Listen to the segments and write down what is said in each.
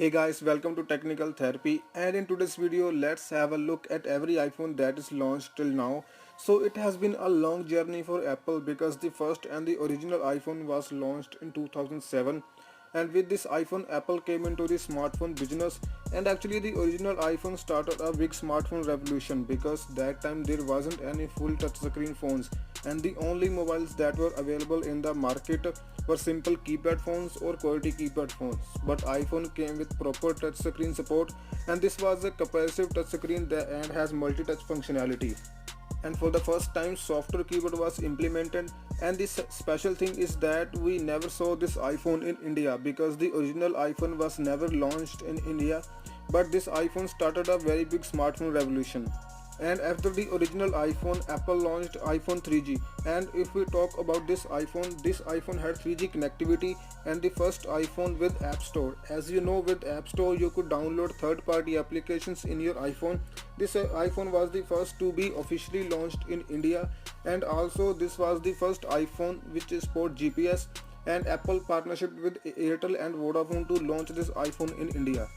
Hey guys, welcome to Technical Therapy, and in today's video let's have a look at every iPhone that is launched till now. So it has been a long journey for Apple because the first and the original iPhone was launched in 2007, and with this iPhone Apple came into the smartphone business. And actually the original iPhone started a big smartphone revolution because that time there wasn't any full touchscreen phones, and the only mobiles that were available in the market were simple keypad phones or QWERTY keypad phones. But iPhone came with proper touchscreen support, and this was a capacitive touchscreen and has multi-touch functionality. And for the first time software keyboard was implemented. And this special thing is that we never saw this iPhone in India because the original iPhone was never launched in India, but this iPhone started a very big smartphone revolution. And after the original iPhone, Apple launched iPhone 3G. And if we talk about this iPhone had 3G connectivity and the first iPhone with App Store. As you know, with App Store you could download third party applications in your iPhone. This iPhone was the first to be officially launched in India, and also this was the first iPhone which support GPS, and Apple partnership with Airtel and Vodafone to launch this iPhone in India.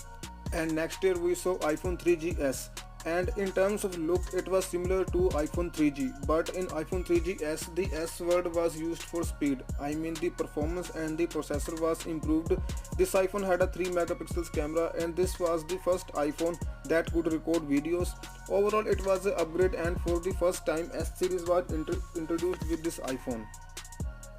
And next year we saw iPhone 3GS, and in terms of look it was similar to iPhone 3G, but in iPhone 3GS the S word was used for speed. I mean the performance and the processor was improved. This iPhone had a 3 megapixels camera, and this was the first iPhone that could record videos. Overall it was an upgrade, and for the first time S series was introduced with this iPhone.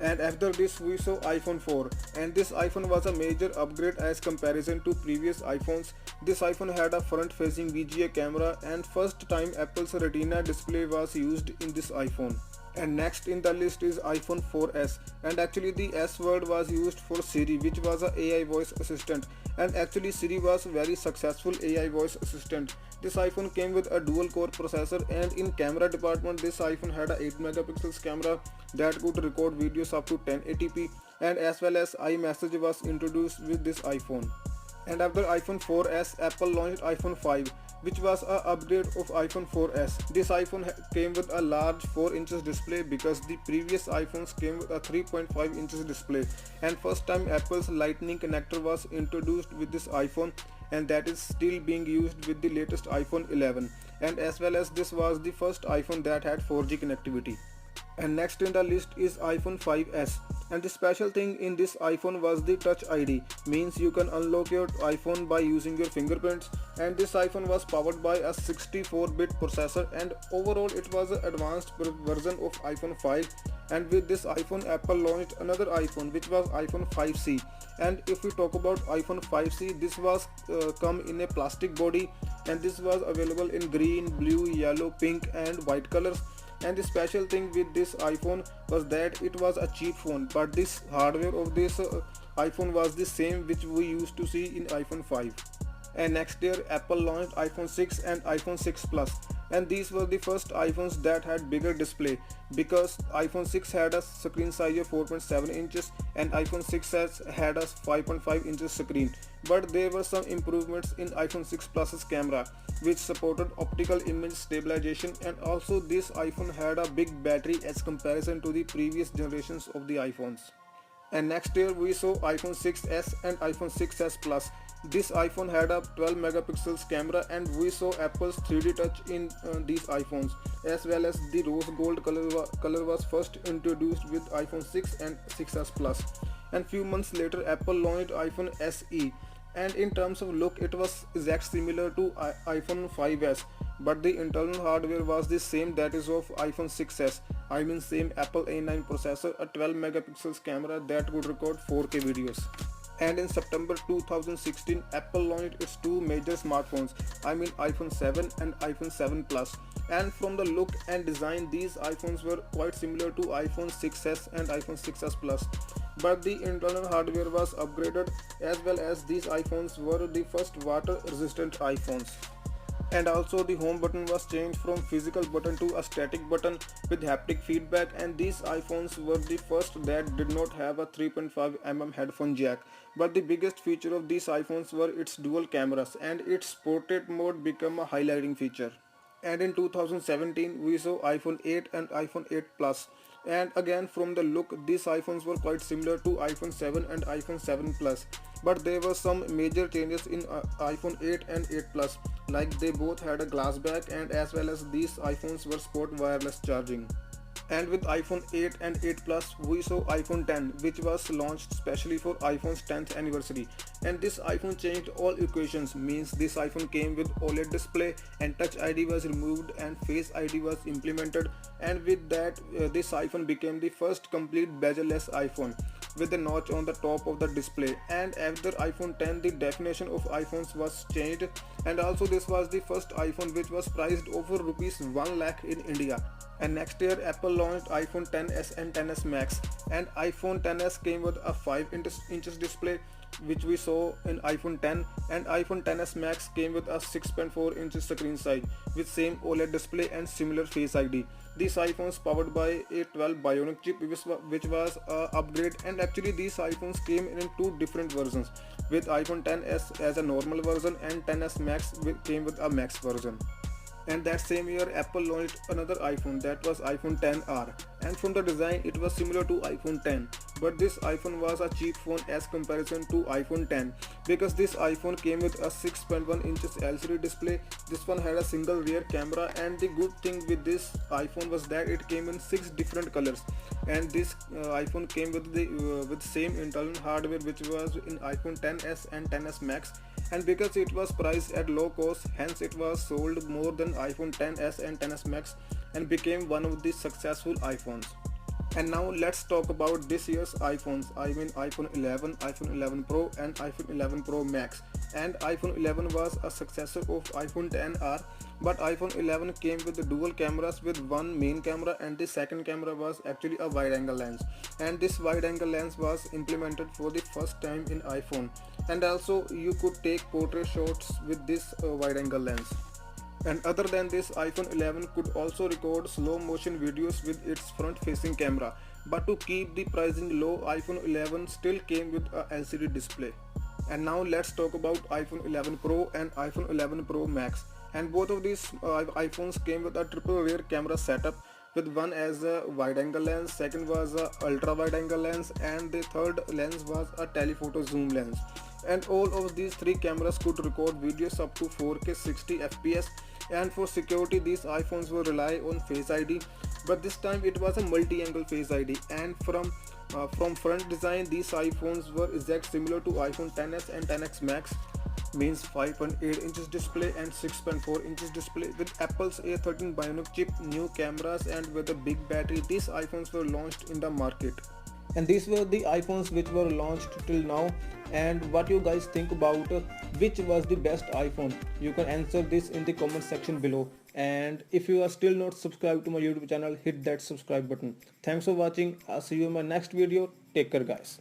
And after this we saw iPhone 4, and this iPhone was a major upgrade as comparison to previous iPhones. This iPhone had a front facing VGA camera, and first time Apple's Retina display was used in this iPhone. And next in the list is iPhone 4S, and actually the S word was used for Siri, which was a AI voice assistant, and actually Siri was very successful AI voice assistant. This iPhone came with a dual core processor, and in camera department this iPhone had a 8 megapixels camera that could record videos up to 1080p, and as well as iMessage was introduced with this iPhone. And after iPhone 4S, Apple launched iPhone 5, which was a upgrade of iPhone 4S. This iPhone came with a large 4 inches display because the previous iPhones came with a 3.5 inches display. And first time Apple's Lightning connector was introduced with this iPhone, and that is still being used with the latest iPhone 11. And as well as this was the first iPhone that had 4G connectivity. And next in the list is iPhone 5S, and the special thing in this iPhone was the Touch ID, means you can unlock your iPhone by using your fingerprints. And this iPhone was powered by a 64-bit processor, and overall it was an advanced version of iPhone 5. And with this iPhone Apple launched another iPhone which was iPhone 5C. And if we talk about iPhone 5C, this was come in a plastic body, and this was available in green, blue, yellow, pink and white colors. And the special thing with this iPhone was that it was a cheap phone, but this hardware of this iPhone was the same which we used to see in iPhone 5. And next year Apple launched iPhone 6 and iPhone 6 Plus, and these were the first iPhones that had bigger display because iPhone 6 had a screen size of 4.7 inches and iPhone 6s had a 5.5 inches screen. But there were some improvements in iPhone 6 Plus's camera, which supported optical image stabilization, and also this iPhone had a big battery as comparison to the previous generations of the iPhones. And next year we saw iPhone 6s and iPhone 6s Plus. This iPhone had a 12 megapixels camera, and we saw Apple's 3D touch in these iPhones, as well as the rose gold color was first introduced with iPhone 6 and 6s Plus. And few months later Apple launched iPhone SE, and in terms of look it was exact similar to iPhone 5s, but the internal hardware was the same, that is of iPhone 6s. I mean same Apple A9 processor, a 12 megapixels camera that could record 4K videos. And in September 2016 Apple launched its two major smartphones, I mean iPhone 7 and iPhone 7 Plus. And from the look and design these iPhones were quite similar to iPhone 6s and iPhone 6s Plus, but the internal hardware was upgraded, as well as these iPhones were the first water resistant iPhones. And also the home button was changed from physical button to a static button with haptic feedback, and these iPhones were the first that did not have a 3.5mm headphone jack. But the biggest feature of these iPhones were its dual cameras, and its portrait mode became a highlighting feature. And in 2017 we saw iPhone 8 and iPhone 8 Plus, and again from the look these iPhones were quite similar to iPhone 7 and iPhone 7 Plus. but there were some major changes in iPhone 8 and 8 Plus, like they both had a glass back, and as well as these iPhones were support wireless charging. And with iPhone 8 and 8 Plus, we saw iPhone 10, which was launched specially for iPhone's 10th anniversary. And this iPhone changed all equations, means this iPhone came with OLED display and Touch ID was removed and Face ID was implemented. And with that, this iPhone became the first complete bezel-less iPhone with a notch on the top of the display. And after iPhone 10, the definition of iPhones was changed, and also this was the first iPhone which was priced over rupees 1 lakh in India. And next year Apple launched iPhone XS and XS Max, and iPhone XS came with a 5 inches display which we saw in iPhone 10, and iPhone XS Max came with a 6.4 inches screen size with same OLED display and similar Face ID. These iPhones powered by a 12 Bionic chip which was a upgrade, and actually these iPhones came in two different versions, with iPhone XS as a normal version and XS Max came with a Max version. And that same year Apple launched another iPhone, that was iPhone XR, and from the design it was similar to iPhone 10, but this iPhone was a cheap phone as comparison to iPhone 10 because this iPhone came with a 6.1 inches LCD display. This one had a single rear camera, and the good thing with this iPhone was that it came in 6 different colors, and this iPhone came with the with same internal hardware which was in iPhone XS and XS Max. And because it was priced at low cost, hence it was sold more than iPhone XS and XS Max and became one of the successful iPhones. And now let's talk about this year's iPhones. I mean iPhone 11, iPhone 11 Pro and iPhone 11 Pro Max. And iPhone 11 was a successor of iPhone XR, but iPhone 11 came with the dual cameras with one main camera, and the second camera was actually a wide angle lens. And this wide angle lens was implemented for the first time in iPhone. And also you could take portrait shots with this wide angle lens. And other than this, iPhone 11 could also record slow motion videos with its front facing camera. But to keep the pricing low, iPhone 11 still came with a LCD display. And now let's talk about iPhone 11 Pro and iPhone 11 Pro Max. And both of these iPhones came with a triple rear camera setup, with one as a wide angle lens, second was a ultra wide angle lens, and the third lens was a telephoto zoom lens. And all of these three cameras could record videos up to 4K 60 fps. And for security, these iPhones will rely on Face ID, but this time it was a multi-angle Face ID. And from front design, these iPhones were exact similar to iPhone XS and XS Max, means 5.8 inches display and 6.4 inches display with Apple's A13 Bionic chip, new cameras, and with a big battery. These iPhones were launched in the market. And these were the iPhones which were launched till now. And what you guys think about which was the best iPhone? You can answer this in the comment section below. And if you are still not subscribed to my YouTube channel, hit that subscribe button. Thanks for watching. I'll see you in my next video. Take care guys.